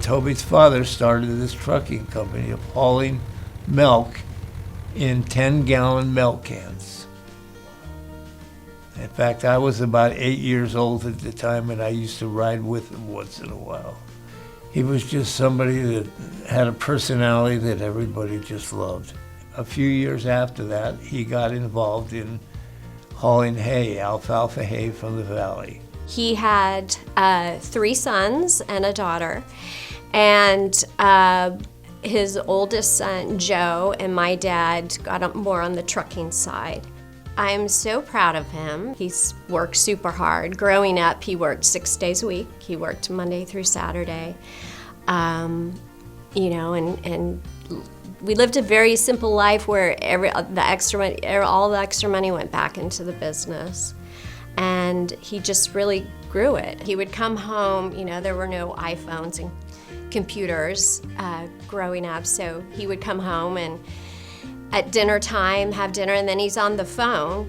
Toby's father started this trucking company of hauling milk in 10-gallon milk cans. In fact, I was about 8 years old at the time, and I used to ride with him once in a while. He was just somebody that had a personality that everybody just loved. A few years after that, he got involved in hauling hay, alfalfa hay from the valley. He had 3 sons and a daughter, and his oldest son, Joe, and my dad got more on the trucking side. I'm so proud of him. He's worked super hard. Growing up, he worked 6 days a week. He worked Monday through Saturday. You know, and we lived a very simple life where all the extra money went back into the business. And he just really grew it. He would come home, you know, there were no iPhones and computers growing up, so he would come home and at dinner time, have dinner, and then he's on the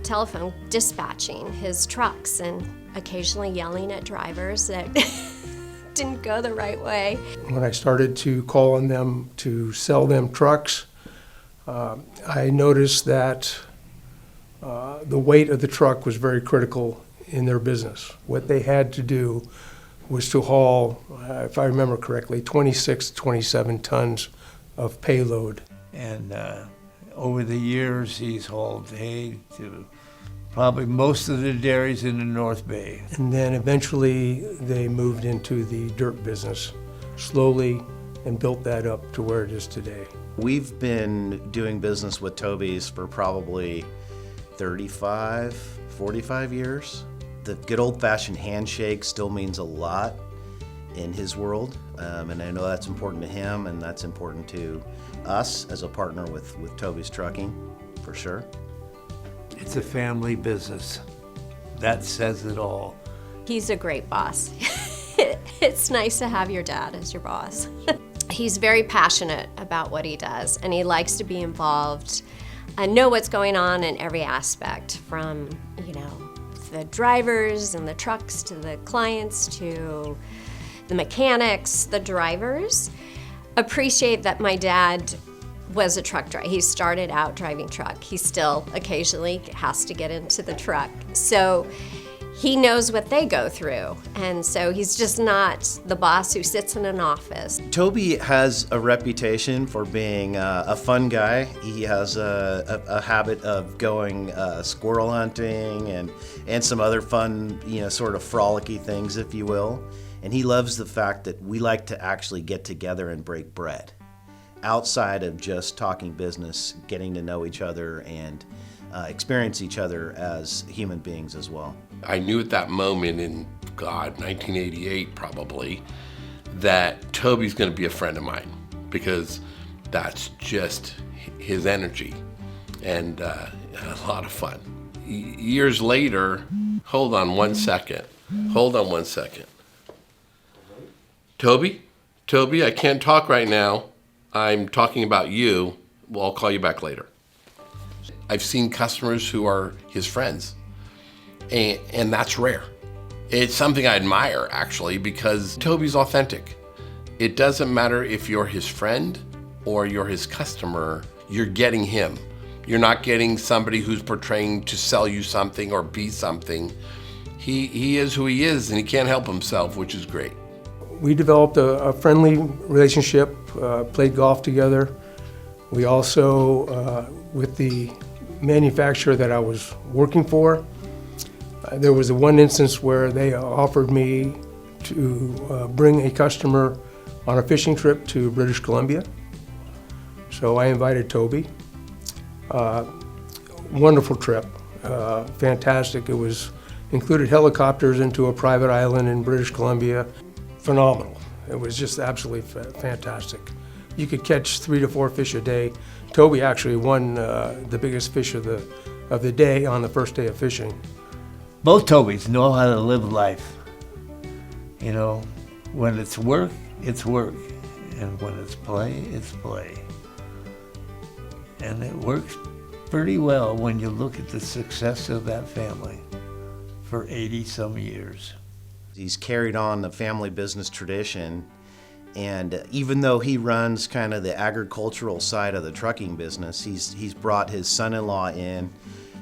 telephone, dispatching his trucks and occasionally yelling at drivers that didn't go the right way. When I started to call on them to sell them trucks, I noticed that the weight of the truck was very critical in their business. What they had to do was to haul, if I remember correctly, 26 to 27 tons of payload. And over the years, he's hauled hay to probably most of the dairies in the North Bay. And then eventually they moved into the dirt business slowly and built that up to where it is today. We've been doing business with Toby's for probably 35, 45 years. The good old-fashioned handshake still means a lot in his world, and I know that's important to him, and that's important to us as a partner with Toby's Trucking, for sure. It's a family business. That says it all. He's a great boss. It's nice to have your dad as your boss. He's very passionate about what he does, and he likes to be involved and know what's going on in every aspect, from, you know, the drivers and the trucks to the clients to the mechanics, the drivers. Appreciate that my dad was a truck driver. He started out driving truck. He still occasionally has to get into the truck. So he knows what they go through. And so he's just not the boss who sits in an office. Toby has a reputation for being a fun guy. He has a habit of going squirrel hunting and some other fun, you know, sort of frolicky things, if you will. And he loves the fact that we like to actually get together and break bread outside of just talking business, getting to know each other and experience each other as human beings as well. I knew at that moment in, 1988 probably, that Toby's going to be a friend of mine, because that's just his energy and a lot of fun. Years later, hold on one second. Toby, I can't talk right now. I'm talking about you. Well, I'll call you back later. I've seen customers who are his friends, and that's rare. It's something I admire, actually, because Toby's authentic. It doesn't matter if you're his friend or you're his customer, you're getting him. You're not getting somebody who's portraying to sell you something or be something. He is who he is, and he can't help himself, which is great. We developed a friendly relationship, played golf together. We also, with the manufacturer that I was working for, there was one instance where they offered me to bring a customer on a fishing trip to British Columbia. So I invited Toby. Wonderful trip, fantastic. It was included helicopters into a private island in British Columbia. Phenomenal. It was just absolutely fantastic. You could catch 3 to 4 fish a day. Toby actually won the biggest fish of the day on the first day of fishing. Both Tobys know how to live life. You know, when it's work, it's work. And when it's play, it's play. And it works pretty well when you look at the success of that family for 80-some years. He's carried on the family business tradition, And even though he runs kind of the agricultural side of the trucking business, he's brought his son-in-law in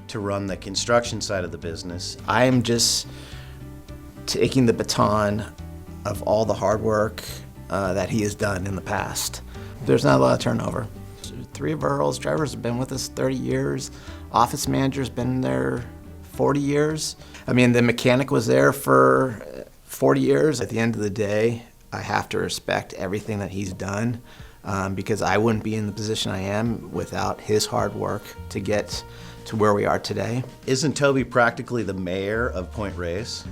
to run the construction side of the business. I am just taking the baton of all the hard work that he has done in the past. There's not a lot of turnover. 3 of our oldest drivers have been with us 30 years. Office manager's been there 40 years. I mean, the mechanic was there for 40 years. At the end of the day, I have to respect everything that he's done because I wouldn't be in the position I am without his hard work to get to where we are today. Isn't Toby practically the mayor of Point Reyes?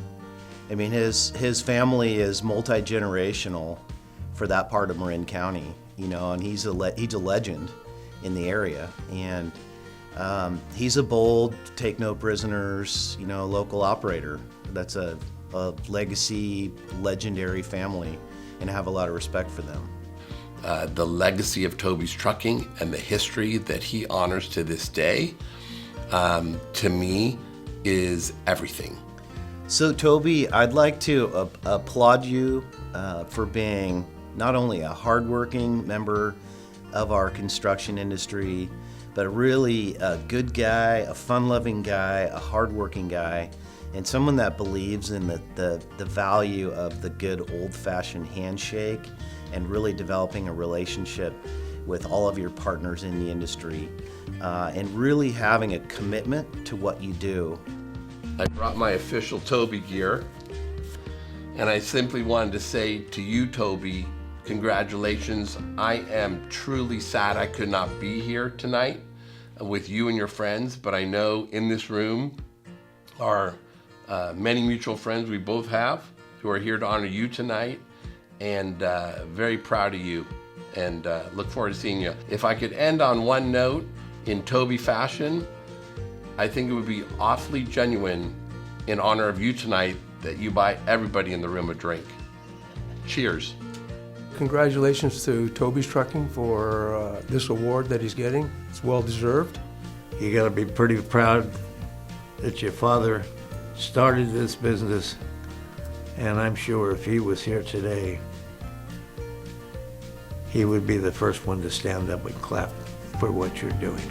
I mean, his family is multi-generational for that part of Marin County, you know, and he's a legend in the area. And he's a bold, take no prisoners, you know, local operator. That's a legacy, legendary family, and I have a lot of respect for them. The legacy of Toby's Trucking and the history that he honors to this day, to me, is everything. So Toby, I'd like to applaud you for being not only a hardworking member of our construction industry, but really a good guy, a fun-loving guy, a hardworking guy, and someone that believes in the value of the good old-fashioned handshake and really developing a relationship with all of your partners in the industry and really having a commitment to what you do. I brought my official Toby gear, and I simply wanted to say to you, Toby, congratulations. I am truly sad I could not be here tonight with you and your friends, but I know in this room are many mutual friends we both have who are here to honor you tonight, and very proud of you, and look forward to seeing you. If I could end on one note in Toby fashion, I think it would be awfully genuine in honor of you tonight that you buy everybody in the room a drink. Cheers. Congratulations to Toby's Trucking for this award that he's getting. It's well deserved. You gotta be pretty proud that your father started this business, and I'm sure if he was here today, he would be the first one to stand up and clap for what you're doing.